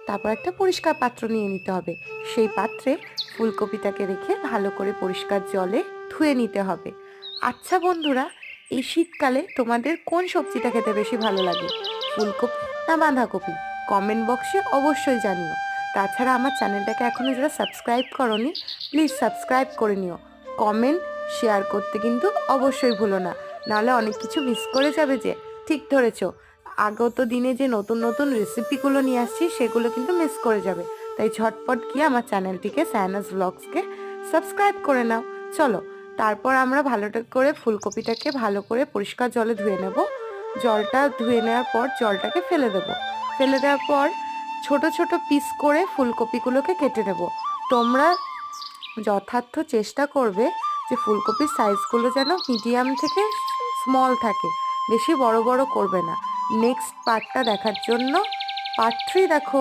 তারপর একটা পরিষ্কার পাত্র নিয়ে নিতে হবে। সেই পাত্রে ফুলকপিটাকে রেখে ভালো করে পরিষ্কার জলে ধুয়ে নিতে হবে। আচ্ছা বন্ধুরা, এই শীতকালে তোমাদের কোন সবজিটা খেতে বেশি ভালো লাগে, ফুলকপি না বাঁধাকপি? কমেন্ট বক্সে অবশ্যই জানিও। তাছাড়া আমার চ্যানেলটাকে এখনও যারা সাবস্ক্রাইব করোনি, প্লিজ সাবস্ক্রাইব করে নিও। কমেন্ট শেয়ার করতে কিন্তু অবশ্যই ভুলো না, নাহলে অনেক কিছু মিস করে যাবে যে। ঠিক ধরেছো, আগত দিনে যে নতুন নতুন রেসিপিগুলো নিয়ে আসছি সেগুলো কিন্তু মিস করে যাবে। তাই ঝটপট গিয়ে আমার চ্যানেলটিকে সায়নাজ ব্লগসকে সাবস্ক্রাইব করে নাও। চলো, তারপর আমরা ভালোটা করে ফুলকপিটাকে ভালো করে পরিষ্কার জলে ধুয়ে নেব। জলটা ধুয়ে নেওয়ার পর জলটাকে ফেলে দেবো। ফেলে দেওয়ার পর ছোট ছোট পিস করে ফুলকপিগুলোকে কেটে নেব। তোমরা যথার্থ চেষ্টা করবে যে ফুলকপির সাইজগুলো যেন মিডিয়াম থেকে স্মল থাকে, বেশি বড় বড় করবে না। নেক্সট পার্টটা দেখার জন্য পার্ট 3 দেখো।